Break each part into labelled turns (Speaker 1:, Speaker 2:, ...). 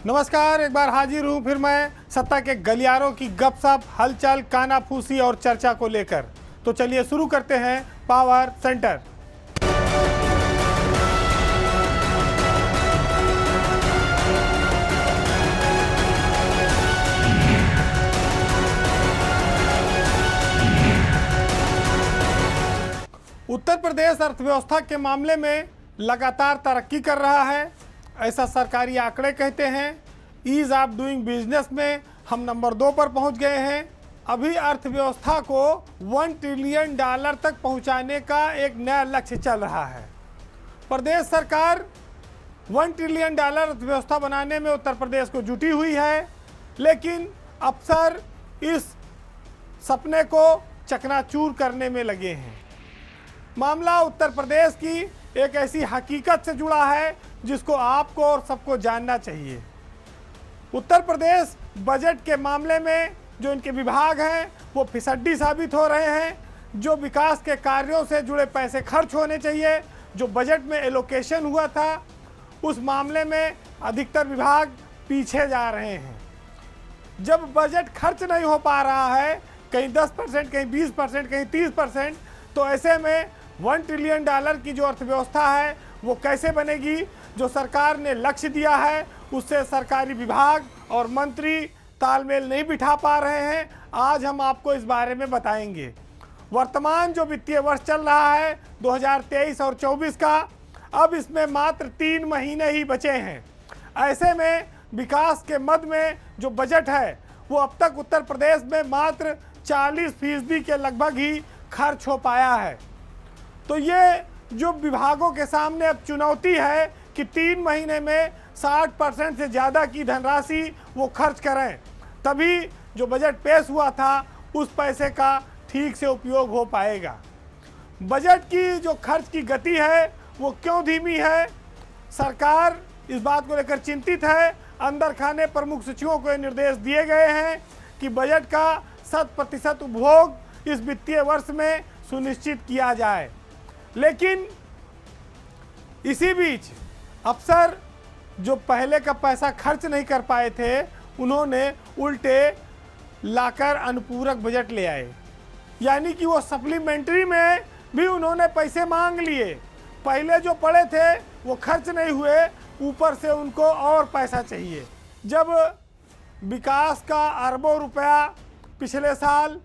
Speaker 1: नमस्कार, एक बार हाजिर हूँ फिर मैं सत्ता के गलियारों की गपशप, हलचल, कानाफूसी और चर्चा को लेकर। तो चलिए शुरू करते हैं पावर सेंटर। उत्तर प्रदेश अर्थव्यवस्था के मामले में लगातार तरक्की कर रहा है, ऐसा सरकारी आंकड़े कहते हैं। ईज ऑफ डूइंग बिजनेस में हम नंबर 2 पर पहुंच गए हैं। अभी अर्थव्यवस्था को $1 ट्रिलियन तक पहुंचाने का एक नया लक्ष्य चल रहा है। प्रदेश सरकार $1 ट्रिलियन अर्थव्यवस्था बनाने में उत्तर प्रदेश को जुटी हुई है, लेकिन अफसर इस सपने को चकनाचूर करने में लगे हैं। मामला उत्तर प्रदेश की एक ऐसी हकीकत से जुड़ा है जिसको आपको और सबको जानना चाहिए। उत्तर प्रदेश बजट के मामले में जो इनके विभाग हैं वो फिसड्डी साबित हो रहे हैं। जो विकास के कार्यों से जुड़े पैसे खर्च होने चाहिए, जो बजट में एलोकेशन हुआ था, उस मामले में अधिकतर विभाग पीछे जा रहे हैं। जब बजट खर्च नहीं हो पा रहा है, कहीं 10%, कहीं 20%, कहीं 30%, तो ऐसे में $1 ट्रिलियन की जो अर्थव्यवस्था है वो कैसे बनेगी? जो सरकार ने लक्ष्य दिया है उससे सरकारी विभाग और मंत्री तालमेल नहीं बिठा पा रहे हैं। आज हम आपको इस बारे में बताएंगे। वर्तमान जो वित्तीय वर्ष चल रहा है 2023 और 24 का, अब इसमें मात्र 3 महीने ही बचे हैं। ऐसे में विकास के मद में जो बजट है वो अब तक उत्तर प्रदेश में मात्र 40% के लगभग ही खर्च हो पाया है। तो ये जो विभागों के सामने अब चुनौती है कि 3 महीने में 60% से ज़्यादा की धनराशि वो खर्च करें, तभी जो बजट पेश हुआ था उस पैसे का ठीक से उपयोग हो पाएगा। बजट की जो खर्च की गति है वो क्यों धीमी है? सरकार इस बात को लेकर चिंतित है। अंदर खाने प्रमुख सचिवों को ये निर्देश दिए गए हैं कि बजट का 100% उपभोग इस वित्तीय वर्ष में सुनिश्चित किया जाए। लेकिन इसी बीच अफसर जो पहले का पैसा खर्च नहीं कर पाए थे, उन्होंने उल्टे लाकर अनुपूरक बजट ले आए, यानी कि वो सप्लीमेंट्री में भी उन्होंने पैसे मांग लिए। पहले जो पड़े थे वो खर्च नहीं हुए, ऊपर से उनको और पैसा चाहिए। जब विकास का अरबों रुपया पिछले साल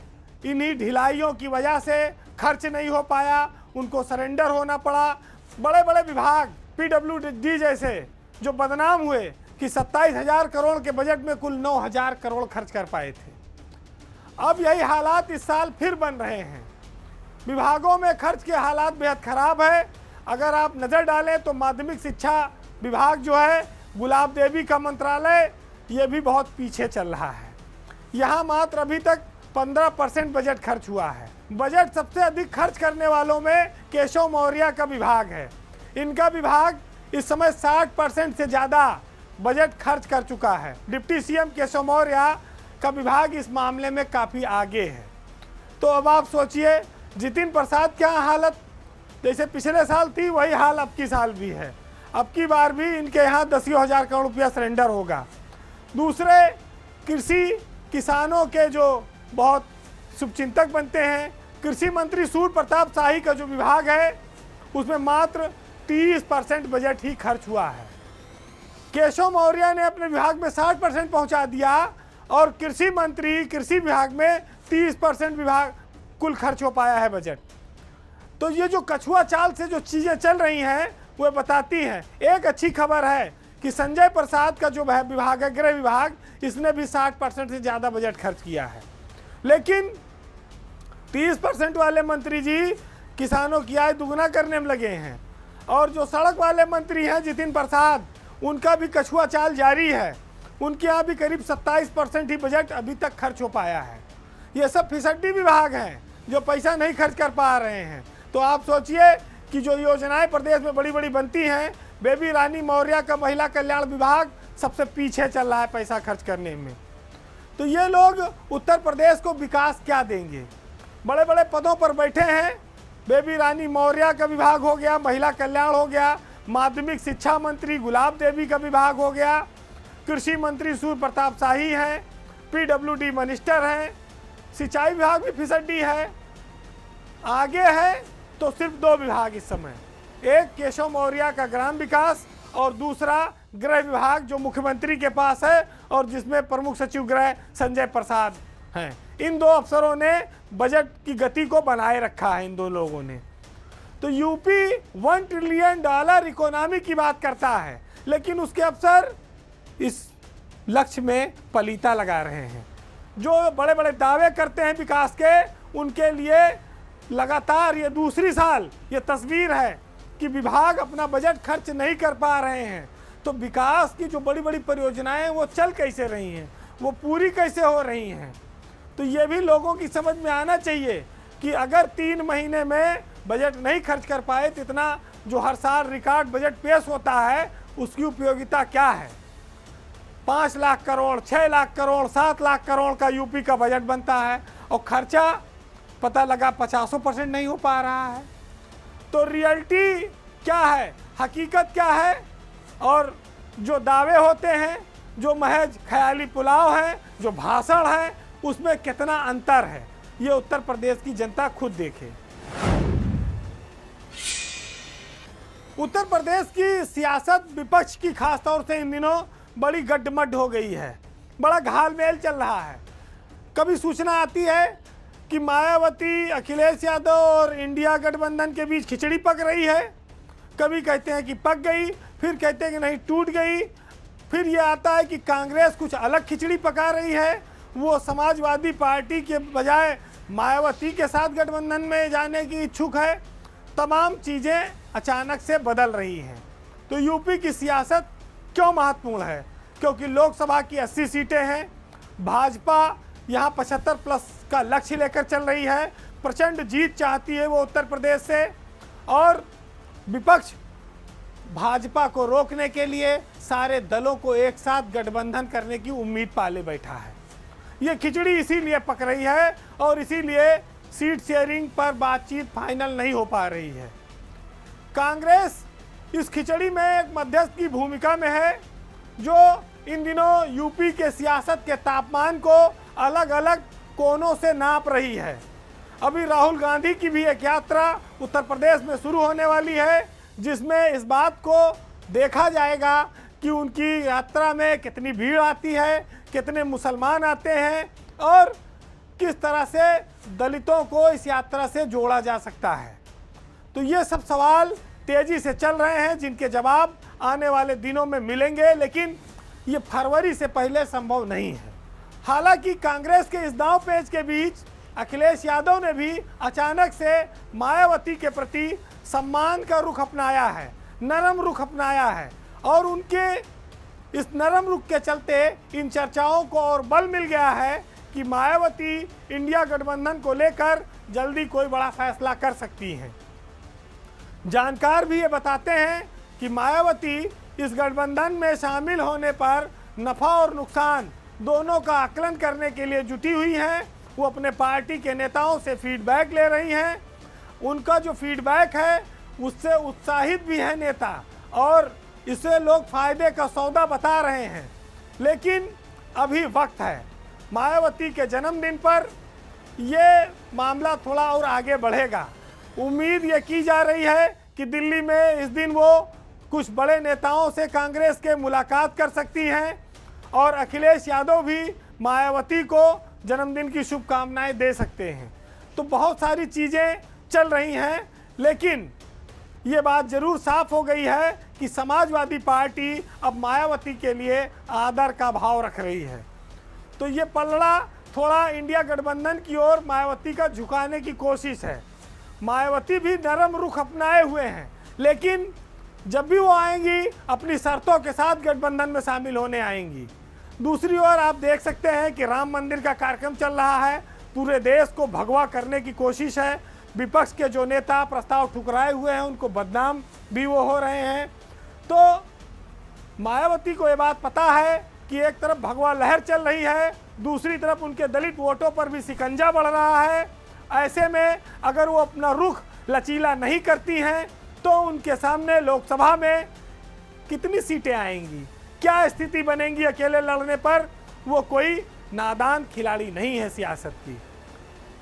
Speaker 1: इन्हीं ढिलाइयों की वजह से खर्च नहीं हो पाया, उनको सरेंडर होना पड़ा। बड़े बड़े विभाग PWD जैसे जो बदनाम हुए कि 27,000 करोड़ के बजट में कुल 9,000 करोड़ खर्च कर पाए थे। अब यही हालात इस साल फिर बन रहे हैं। विभागों में खर्च के हालात बेहद खराब है। अगर आप नज़र डालें तो माध्यमिक शिक्षा विभाग जो है, गुलाब देवी का मंत्रालय, ये भी बहुत पीछे चल रहा है। यहाँ मात्र अभी तक 15% बजट खर्च हुआ है। बजट सबसे अधिक खर्च करने वालों में केशव मौर्य का विभाग है। इनका विभाग इस समय 60% से ज़्यादा बजट खर्च कर चुका है। डिप्टी CM केशव मौर्य का विभाग इस मामले में काफ़ी आगे है। तो अब आप सोचिए जितिन प्रसाद क्या हालत, जैसे पिछले साल थी वही हाल अब की साल भी है। अब की बार भी इनके यहाँ 10,000 करोड़ रुपया सरेंडर होगा। दूसरे कृषि किसानों के जो बहुत शुभचिंतक बनते हैं, कृषि मंत्री सूर्य प्रताप शाही का जो विभाग है उसमें मात्र 30% बजट ही खर्च हुआ है। केशव मौर्य ने अपने विभाग में 60% पहुंचा दिया और कृषि मंत्री कृषि विभाग में 30% विभाग कुल खर्च हो पाया है बजट। तो ये जो कछुआ चाल से जो चीज़ें चल रही हैं वो बताती हैं। एक अच्छी खबर है कि संजय प्रसाद का जो विभाग है, गृह विभाग, इसने भी 60% से ज़्यादा बजट खर्च किया है। लेकिन 30% वाले मंत्री जी किसानों की आय दुगना करने में लगे हैं। और जो सड़क वाले मंत्री हैं जितिन प्रसाद, उनका भी कछुआ चाल जारी है। उनके यहाँ भी करीब 27% ही बजट अभी तक खर्च हो पाया है। ये सब फिसड्डी विभाग हैं जो पैसा नहीं खर्च कर पा रहे हैं। तो आप सोचिए कि जो योजनाएं प्रदेश में बड़ी बड़ी बनती हैं, बेबी रानी मौर्य का महिला कल्याण विभाग सबसे पीछे चल रहा है पैसा खर्च करने में। तो ये लोग उत्तर प्रदेश को विकास क्या देंगे? बड़े बड़े पदों पर बैठे हैं। बेबी रानी मौर्य का विभाग हो गया, महिला कल्याण हो गया, माध्यमिक शिक्षा मंत्री गुलाब देवी का विभाग हो गया, कृषि मंत्री सूर्य प्रताप शाही हैं, PWD मिनिस्टर हैं, सिंचाई विभाग भी फिसड्डी है। आगे है तो सिर्फ 2 विभाग इस समय, एक केशव मौर्य का ग्राम विकास और दूसरा गृह विभाग जो मुख्यमंत्री के पास है और जिसमें प्रमुख सचिव गृह संजय प्रसाद हैं। इन 2 अफसरों ने बजट की गति को बनाए रखा है, इन 2 लोगों ने। तो यूपी $1 ट्रिलियन इकोनॉमी की बात करता है, लेकिन उसके अफसर इस लक्ष्य में पलीता लगा रहे हैं। जो बड़े बड़े दावे करते हैं विकास के, उनके लिए लगातार ये दूसरी साल ये तस्वीर है कि विभाग अपना बजट खर्च नहीं कर पा रहे हैं। तो विकास की जो बड़ी बड़ी परियोजनाएं हैं वो चल कैसे रही हैं, वो पूरी कैसे हो रही हैं। तो ये भी लोगों की समझ में आना चाहिए कि अगर 3 महीने में बजट नहीं खर्च कर पाए तो इतना जो हर साल रिकॉर्ड बजट पेश होता है उसकी उपयोगिता क्या है। 5 लाख करोड़, 6 लाख करोड़, 7 लाख करोड़ का यूपी का बजट बनता है और खर्चा पता लगा 50% नहीं हो पा रहा है। तो रियलिटी क्या है, हकीकत क्या है, और जो दावे होते हैं, जो महज ख्याली पुलाव है, जो भाषण है, उसमें कितना अंतर है, ये उत्तर प्रदेश की जनता खुद देखे। उत्तर प्रदेश की सियासत विपक्ष की खासतौर से इन दिनों बड़ी गड्ढमड्ढ हो गई है, बड़ा घालमेल चल रहा है। कभी सूचना आती है कि मायावती, अखिलेश यादव और इंडिया गठबंधन के बीच खिचड़ी पक रही है, कभी कहते हैं कि पक गई, फिर कहते हैं कि नहीं टूट गई, फिर ये आता है कि कांग्रेस कुछ अलग खिचड़ी पका रही है, वो समाजवादी पार्टी के बजाय मायावती के साथ गठबंधन में जाने की इच्छुक है। तमाम चीज़ें अचानक से बदल रही हैं। तो यूपी की सियासत क्यों महत्वपूर्ण है? क्योंकि लोकसभा की 80 सीटें हैं, भाजपा यहाँ 75+ का लक्ष्य लेकर चल रही है, प्रचंड जीत चाहती है वो उत्तर प्रदेश से, और विपक्ष भाजपा को रोकने के लिए सारे दलों को एक साथ गठबंधन करने की उम्मीद पाले बैठा है। ये खिचड़ी इसीलिए पक रही है और इसीलिए सीट शेयरिंग पर बातचीत फाइनल नहीं हो पा रही है। कांग्रेस इस खिचड़ी में एक मध्यस्थ की भूमिका में है, जो इन दिनों यूपी के सियासत के तापमान को अलग अलग कोनों से नाप रही है। अभी राहुल गांधी की भी एक यात्रा उत्तर प्रदेश में शुरू होने वाली है, जिसमें इस बात को देखा जाएगा कि उनकी यात्रा में कितनी भीड़ आती है, कितने मुसलमान आते हैं और किस तरह से दलितों को इस यात्रा से जोड़ा जा सकता है। तो ये सब सवाल तेजी से चल रहे हैं, जिनके जवाब आने वाले दिनों में मिलेंगे, लेकिन ये फरवरी से पहले संभव नहीं है। हालांकि कांग्रेस के इस दांव पेच के बीच अखिलेश यादव ने भी अचानक से मायावती के प्रति सम्मान का रुख अपनाया है, नरम रुख अपनाया है, और उनके इस नरम रुख के चलते इन चर्चाओं को और बल मिल गया है कि मायावती इंडिया गठबंधन को लेकर जल्दी कोई बड़ा फैसला कर सकती हैं। जानकार भी ये बताते हैं कि मायावती इस गठबंधन में शामिल होने पर नफ़ा और नुकसान दोनों का आकलन करने के लिए जुटी हुई हैं। वो अपने पार्टी के नेताओं से फीडबैक ले रही हैं। उनका जो फीडबैक है उससे उत्साहित भी है नेता, और इसे लोग फायदे का सौदा बता रहे हैं। लेकिन अभी वक्त है, मायावती के जन्मदिन पर ये मामला थोड़ा और आगे बढ़ेगा। उम्मीद ये की जा रही है कि दिल्ली में इस दिन वो कुछ बड़े नेताओं से कांग्रेस के मुलाकात कर सकती हैं, और अखिलेश यादव भी मायावती को जन्मदिन की शुभकामनाएं दे सकते हैं। तो बहुत सारी चीज़ें चल रही हैं, लेकिन ये बात जरूर साफ हो गई है कि समाजवादी पार्टी अब मायावती के लिए आदर का भाव रख रही है। तो ये पलड़ा थोड़ा इंडिया गठबंधन की ओर मायावती का झुकाने की कोशिश है। मायावती भी नरम रुख अपनाए हुए हैं, लेकिन जब भी वो आएंगी अपनी शर्तों के साथ गठबंधन में शामिल होने आएंगी। दूसरी ओर आप देख सकते हैं कि राम मंदिर का कार्यक्रम चल रहा है, पूरे देश को भगवा करने की कोशिश है। विपक्ष के जो नेता प्रस्ताव ठुकराए हुए हैं उनको बदनाम भी वो हो रहे हैं। तो मायावती को ये बात पता है कि एक तरफ भगवा लहर चल रही है, दूसरी तरफ उनके दलित वोटों पर भी शिकंजा बढ़ रहा है। ऐसे में अगर वो अपना रुख लचीला नहीं करती हैं तो उनके सामने लोकसभा में कितनी सीटें आएंगी, क्या स्थिति बनेगी अकेले लड़ने पर, वो कोई नादान खिलाड़ी नहीं है सियासत की।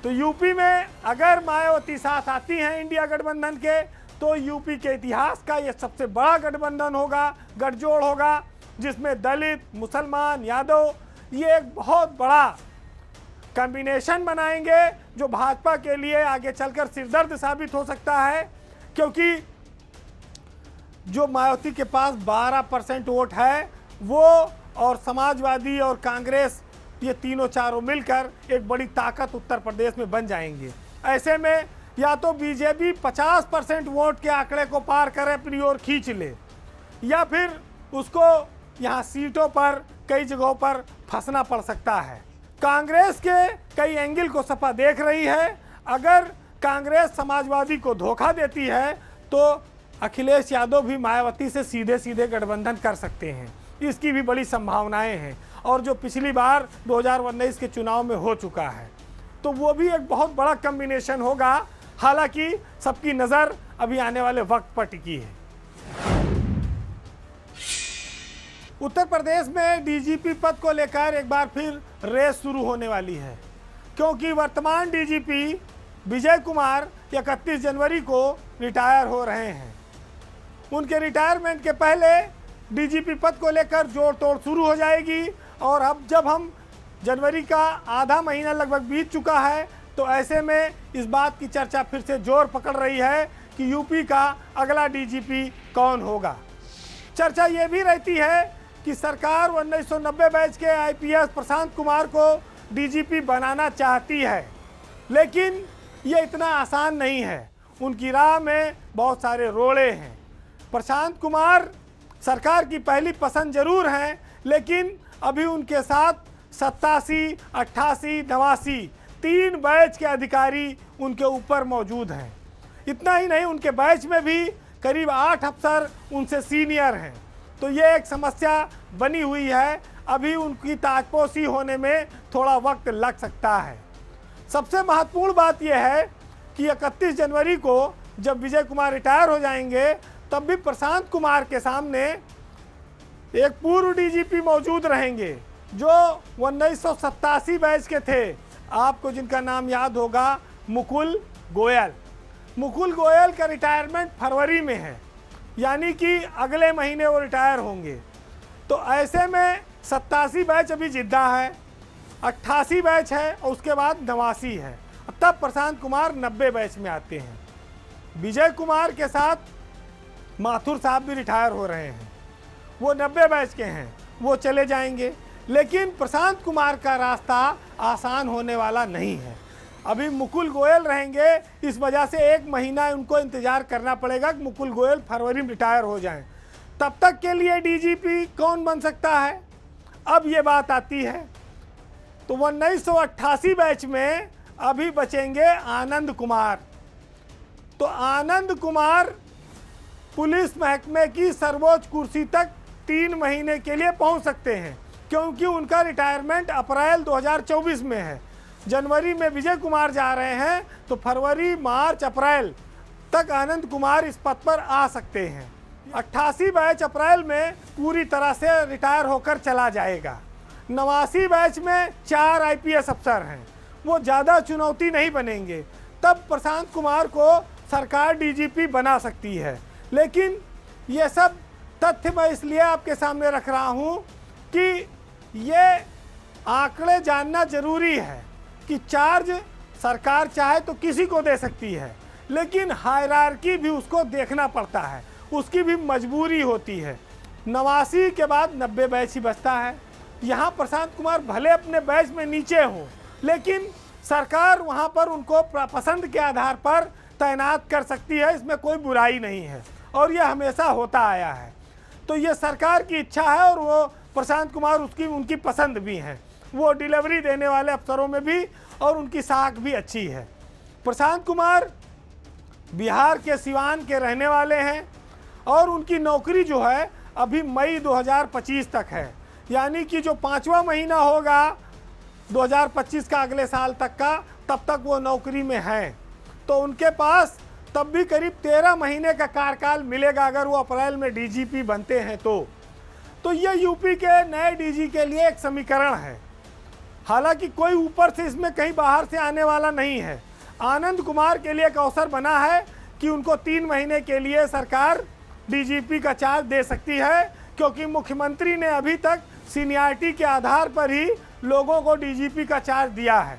Speaker 1: तो यूपी में अगर मायावती साथ आती हैं इंडिया गठबंधन के, तो यूपी के इतिहास का ये सबसे बड़ा गठबंधन होगा, गठजोड़ होगा, जिसमें दलित, मुसलमान, यादव, ये एक बहुत बड़ा कॉम्बिनेशन बनाएंगे जो भाजपा के लिए आगे चलकर सिरदर्द साबित हो सकता है। क्योंकि जो मायावती के पास 12% वोट है, वो और समाजवादी और कांग्रेस, ये तीनों चारों मिलकर एक बड़ी ताकत उत्तर प्रदेश में बन जाएंगे। ऐसे में या तो बीजेपी 50% वोट के आंकड़े को पार करे, अपनी ओर खींच ले, या फिर उसको यहाँ सीटों पर कई जगहों पर फंसना पड़ सकता है। कांग्रेस के कई एंगल को सपा देख रही है। अगर कांग्रेस समाजवादी को धोखा देती है तो अखिलेश यादव भी मायावती से सीधे सीधे गठबंधन कर सकते हैं, इसकी भी बड़ी संभावनाएं हैं। और जो पिछली बार 2019 के चुनाव में हो चुका है, तो वो भी एक बहुत बड़ा कॉम्बिनेशन होगा। हालांकि सबकी नज़र अभी आने वाले वक्त पर टिकी है। उत्तर प्रदेश में डीजीपी पद को लेकर एक बार फिर रेस शुरू होने वाली है, क्योंकि वर्तमान डीजीपी विजय कुमार 31 जनवरी को रिटायर हो रहे हैं। उनके रिटायरमेंट के पहले डीजीपी पद को लेकर जोड़ तोड़ शुरू हो जाएगी। और अब जब हम जनवरी का आधा महीना लगभग बीत चुका है, तो ऐसे में इस बात की चर्चा फिर से जोर पकड़ रही है कि यूपी का अगला डीजीपी कौन होगा। चर्चा ये भी रहती है कि सरकार 1990 बैच के आईपीएस प्रशांत कुमार को डीजीपी बनाना चाहती है, लेकिन ये इतना आसान नहीं है। उनकी राह में बहुत सारे रोड़े हैं। प्रशांत कुमार सरकार की पहली पसंद जरूर हैं, लेकिन अभी उनके साथ 87, 88, 89 3 बैच के अधिकारी उनके ऊपर मौजूद हैं। इतना ही नहीं, उनके बैच में भी करीब 8 अफसर उनसे सीनियर हैं। तो ये एक समस्या बनी हुई है। अभी उनकी ताजपोशी होने में थोड़ा वक्त लग सकता है। सबसे महत्वपूर्ण बात यह है कि 31 जनवरी को जब विजय कुमार रिटायर हो जाएंगे, तब भी प्रशांत कुमार के सामने एक पूर्व डीजीपी मौजूद रहेंगे जो 1987 बैच के थे, आपको जिनका नाम याद होगा, मुकुल गोयल। मुकुल गोयल का रिटायरमेंट फरवरी में है, यानी कि अगले महीने वो रिटायर होंगे। तो ऐसे में 87 बैच अभी जिद्दा है, 88 बैच है और उसके बाद 89 है। तब प्रशांत कुमार 90 बैच में आते हैं। विजय कुमार के साथ माथुर साहब भी रिटायर हो रहे हैं, वो 90 बैच के हैं, वो चले जाएंगे। लेकिन प्रशांत कुमार का रास्ता आसान होने वाला नहीं है। अभी मुकुल गोयल रहेंगे, इस वजह से 1 महीना उनको इंतज़ार करना पड़ेगा कि मुकुल गोयल फरवरी में रिटायर हो जाएं। तब तक के लिए डीजीपी कौन बन सकता है, अब ये बात आती है। तो 1988 बैच में अभी बचेंगे आनंद कुमार। तो आनंद कुमार पुलिस महकमे की सर्वोच्च कुर्सी तक 3 महीने के लिए पहुंच सकते हैं, क्योंकि उनका रिटायरमेंट अप्रैल 2024 में है। जनवरी में विजय कुमार जा रहे हैं, तो फरवरी, मार्च, अप्रैल तक आनंद कुमार इस पद पर आ सकते हैं। 88 बैच अप्रैल में पूरी तरह से रिटायर होकर चला जाएगा। 89 बैच में 4 आईपीएस अफसर हैं, वो ज़्यादा चुनौती नहीं बनेंगे। तब प्रशांत कुमार को सरकार डीजीपी बना सकती है। लेकिन ये सब तथ्य मैं इसलिए आपके सामने रख रहा हूँ कि ये आंकड़े जानना जरूरी है कि चार्ज सरकार चाहे तो किसी को दे सकती है, लेकिन हायरार्की भी उसको देखना पड़ता है, उसकी भी मजबूरी होती है। 89 के बाद 90 बैच ही बचता है। यहाँ प्रशांत कुमार भले अपने बैच में नीचे हों, लेकिन सरकार वहाँ पर उनको पसंद के आधार पर तैनात कर सकती है, इसमें कोई बुराई नहीं है और यह हमेशा होता आया है। तो ये सरकार की इच्छा है और वो प्रशांत कुमार उनकी पसंद भी है। वो डिलीवरी देने वाले अफसरों में भी और उनकी साख भी अच्छी है। प्रशांत कुमार बिहार के सिवान के रहने वाले हैं और उनकी नौकरी जो है अभी मई 2025 तक है, यानी कि जो 5वां महीना होगा 2025 का, अगले साल तक का, तब तक वो नौकरी में हैं। तो उनके पास तब भी करीब 13 महीने का कार्यकाल मिलेगा अगर वो अप्रैल में डीजीपी बनते हैं तो। तो ये यूपी के नए डीजी के लिए एक समीकरण है। हालांकि कोई ऊपर से इसमें कहीं बाहर से आने वाला नहीं है। आनंद कुमार के लिए एक अवसर बना है कि उनको 3 महीने के लिए सरकार डीजीपी का चार्ज दे सकती है, क्योंकि मुख्यमंत्री ने अभी तक सीनियरिटी के आधार पर ही लोगों को डीजीपी का चार्ज दिया है।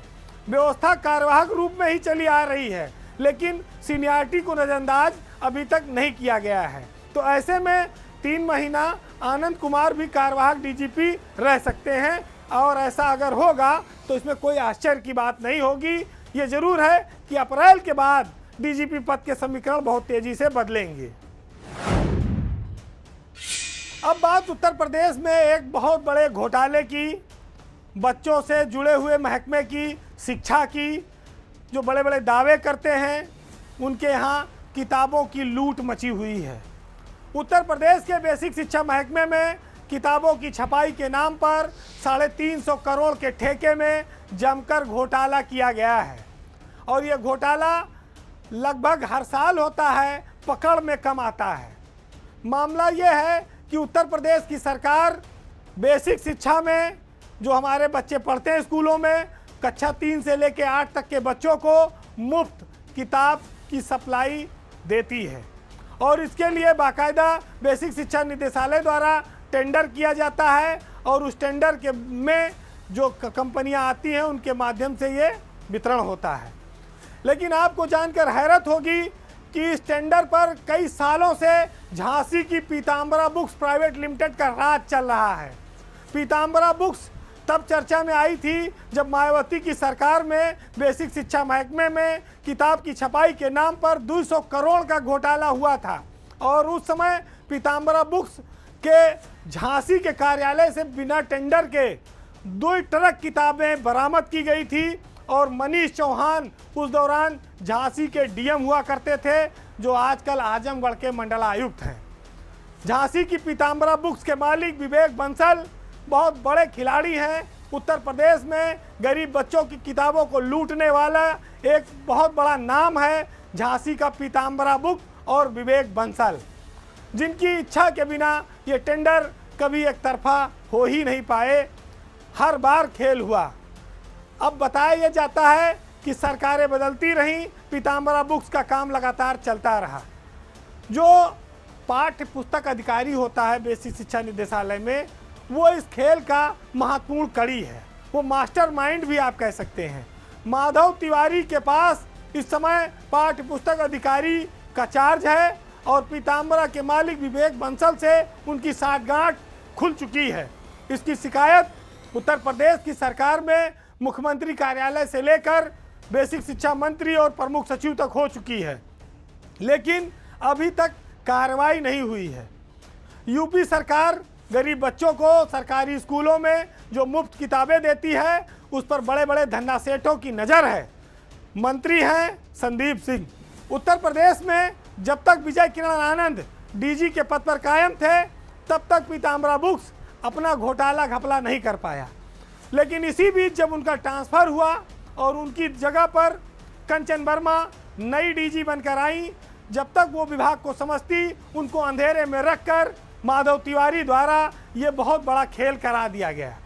Speaker 1: व्यवस्था कार्यवाहक रूप में ही चली आ रही है, लेकिन सीनियरिटी को नज़रअंदाज अभी तक नहीं किया गया है। तो ऐसे में 3 महीना आनंद कुमार भी कार्यवाहक डीजीपी रह सकते हैं, और ऐसा अगर होगा तो इसमें कोई आश्चर्य की बात नहीं होगी। ये जरूर है कि अप्रैल के बाद डीजीपी पद के समीकरण बहुत तेजी से बदलेंगे। अब बात उत्तर प्रदेश में एक बहुत बड़े घोटाले की, बच्चों से जुड़े हुए महकमे की, शिक्षा की, जो बड़े बड़े दावे करते हैं उनके यहाँ किताबों की लूट मची हुई है। उत्तर प्रदेश के बेसिक शिक्षा महकमे में किताबों की छपाई के नाम पर 350 करोड़ के ठेके में जमकर घोटाला किया गया है, और ये घोटाला लगभग हर साल होता है, पकड़ में कम आता है। मामला ये है कि उत्तर प्रदेश की सरकार बेसिक शिक्षा में जो हमारे बच्चे पढ़ते हैं स्कूलों में, कक्षा 3 से लेकर 8 तक के बच्चों को मुफ्त किताब की सप्लाई देती है, और इसके लिए बाकायदा बेसिक शिक्षा निदेशालय द्वारा टेंडर किया जाता है, और उस टेंडर के में जो कंपनियां आती हैं उनके माध्यम से ये वितरण होता है। लेकिन आपको जानकर हैरत होगी कि इस टेंडर पर कई सालों से झांसी की पीताम्बरा बुक्स प्राइवेट लिमिटेड का राज चल रहा है। पीताम्बरा बुक्स तब चर्चा में आई थी जब मायावती की सरकार में बेसिक शिक्षा महकमे में किताब की छपाई के नाम पर 200 करोड़ का घोटाला हुआ था, और उस समय पीताम्बरा बुक्स के झांसी के कार्यालय से बिना टेंडर के 2 ट्रक किताबें बरामद की गई थी, और मनीष चौहान उस दौरान झांसी के डीएम हुआ करते थे, जो आजकल आजमगढ़ के मंडलायुक्त हैं। झांसी की पीताम्बरा बुक्स के मालिक विवेक बंसल बहुत बड़े खिलाड़ी हैं। उत्तर प्रदेश में गरीब बच्चों की किताबों को लूटने वाला एक बहुत बड़ा नाम है झांसी का पीताम्बरा बुक और विवेक बंसल, जिनकी इच्छा के बिना ये टेंडर कभी एक तरफा हो ही नहीं पाए, हर बार खेल हुआ। अब बताया यह जाता है कि सरकारें बदलती रहीं, पीताम्बरा बुक्स का काम लगातार चलता रहा। जो पाठ्य पुस्तक अधिकारी होता है बेसिक शिक्षा निदेशालय में, वो इस खेल का महत्वपूर्ण कड़ी है, वो मास्टरमाइंड भी आप कह सकते हैं। माधव तिवारी के पास इस समय पाठ्य पुस्तक अधिकारी का चार्ज है, और पीताम्बरा के मालिक विवेक बंसल से उनकी साठगांठ खुल चुकी है। इसकी शिकायत उत्तर प्रदेश की सरकार में मुख्यमंत्री कार्यालय से लेकर बेसिक शिक्षा मंत्री और प्रमुख सचिव तक हो चुकी है, लेकिन अभी तक कार्रवाई नहीं हुई है। यूपी सरकार गरीब बच्चों को सरकारी स्कूलों में जो मुफ्त किताबें देती है उस पर बड़े बड़े धन्ना सेठों की नज़र है। मंत्री हैं संदीप सिंह। उत्तर प्रदेश में जब तक विजय किरण आनंद डीजी के पद पर कायम थे, तब तक पीताम्बरा बुक्स अपना घोटाला घपला नहीं कर पाया। लेकिन इसी बीच जब उनका ट्रांसफ़र हुआ और उनकी जगह पर कंचन वर्मा नई डीजी बनकर आई, जब तक वो विभाग को समझती, उनको अंधेरे में रखकर माधव तिवारी द्वारा ये बहुत बड़ा खेल करा दिया गया।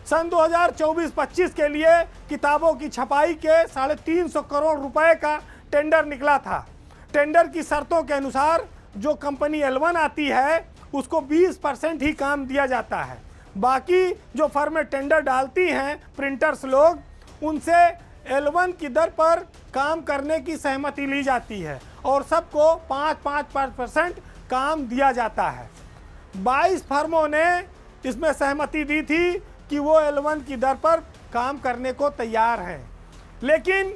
Speaker 1: सन 2024-25 के लिए किताबों की छपाई के 350 करोड़ रुपए का टेंडर निकला था। टेंडर की शर्तों के अनुसार जो कंपनी L1 आती है उसको 20% ही काम दिया जाता है, बाकी जो फर्में टेंडर डालती हैं प्रिंटर्स लोग, उनसे L1 की दर पर काम करने की सहमति ली जाती है, और सबको 5% काम दिया जाता है। 22 फर्मों ने इसमें सहमति दी थी कि वो L1 की दर पर काम करने को तैयार हैं, लेकिन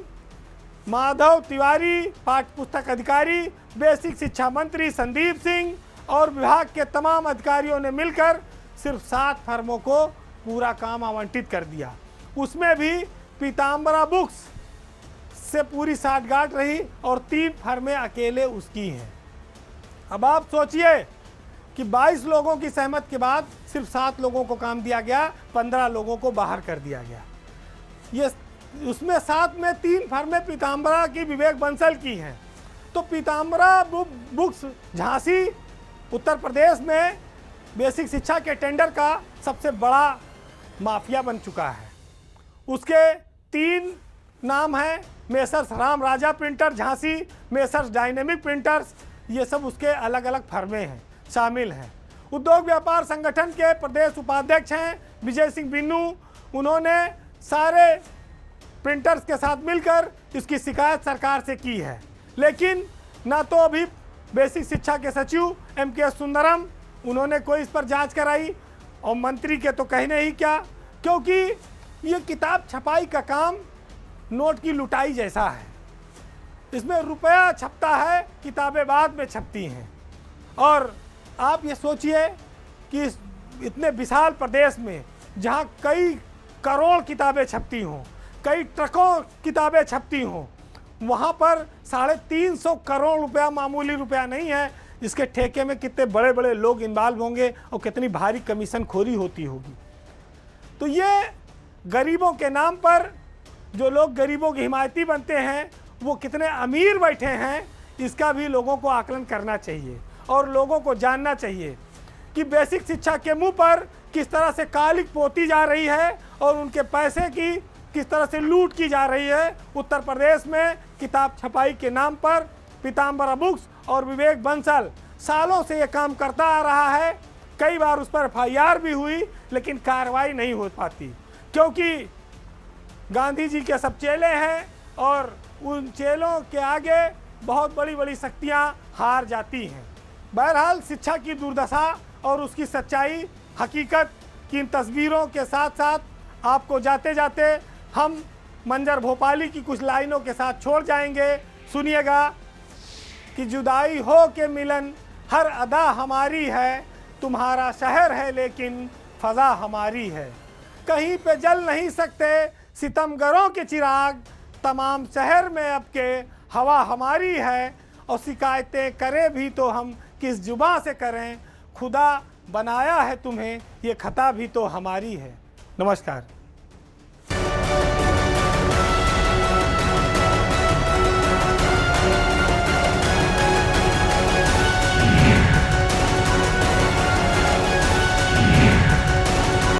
Speaker 1: माधव तिवारी पाठ्य पुस्तक अधिकारी, बेसिक शिक्षा मंत्री संदीप सिंह और विभाग के तमाम अधिकारियों ने मिलकर सिर्फ 7 फर्मों को पूरा काम आवंटित कर दिया। उसमें भी पीताम्बरा बुक्स से पूरी साठगांठ रही और 3 फर्में अकेले उसकी हैं। अब आप सोचिए कि 22 लोगों की सहमति के बाद सिर्फ 7 लोगों को काम दिया गया, 15 लोगों को बाहर कर दिया गया। ये उसमें 7 में 3 फर्में पीताम्बरा की विवेक बंसल की हैं। तो पीताम्बरा बुक्स झांसी उत्तर प्रदेश में बेसिक शिक्षा के टेंडर का सबसे बड़ा माफिया बन चुका है। उसके 3 नाम हैं, messrs Ram Raja printer Jhansi, messrs dynamic printers, ये सब उसके अलग अलग फर्में हैं, शामिल हैं। उद्योग व्यापार संगठन के प्रदेश उपाध्यक्ष हैं विजय सिंह बिन्नू, उन्होंने सारे प्रिंटर्स के साथ मिलकर इसकी शिकायत सरकार से की है, लेकिन ना तो अभी बेसिक शिक्षा के सचिव MK सुंदरम, उन्होंने कोई इस पर जांच कराई, और मंत्री के तो कहने ही क्या, क्योंकि ये किताब छपाई का काम नोट की लुटाई जैसा है। इसमें रुपया छपता है, किताबें बाद में छपती हैं। और आप ये सोचिए कि इतने विशाल प्रदेश में जहाँ कई करोड़ किताबें छपती हों, कई ट्रकों किताबें छपती हों, वहाँ पर 350 करोड़ रुपया मामूली रुपया नहीं है। इसके ठेके में कितने बड़े बड़े लोग इन्वॉल्व होंगे और कितनी भारी कमीशन खोरी होती होगी। तो ये गरीबों के नाम पर जो लोग गरीबों के हिमायती बनते हैं, वो कितने अमीर बैठे हैं, इसका भी लोगों को आकलन करना चाहिए और लोगों को जानना चाहिए कि बेसिक शिक्षा के मुंह पर किस तरह से कालिक पोती जा रही है और उनके पैसे की किस तरह से लूट की जा रही है। उत्तर प्रदेश में किताब छपाई के नाम पर पीताम्बरा बुक्स और विवेक बंसल सालों से ये काम करता आ रहा है। कई बार उस पर FIR भी हुई, लेकिन कार्रवाई नहीं हो पाती, क्योंकि गांधी जी के सब चेले हैं और उन चेलों के आगे बहुत बड़ी बड़ी शक्तियां हार जाती हैं। बहरहाल शिक्षा की दुर्दशा और उसकी सच्चाई, हकीकत की इन तस्वीरों के साथ साथ आपको जाते जाते हम मंजर भोपाली की कुछ लाइनों के साथ छोड़ जाएंगे। सुनिएगा कि जुदाई हो के मिलन हर अदा हमारी है, तुम्हारा शहर है लेकिन फ़ज़ा हमारी है। कहीं पे जल नहीं सकते सितमगरों के चिराग, तमाम शहर में अब के हवा हमारी है। और शिकायतें करें भी तो हम किस जुबां से करें, खुदा बनाया है तुम्हें, ये खता भी तो हमारी है। नमस्कार।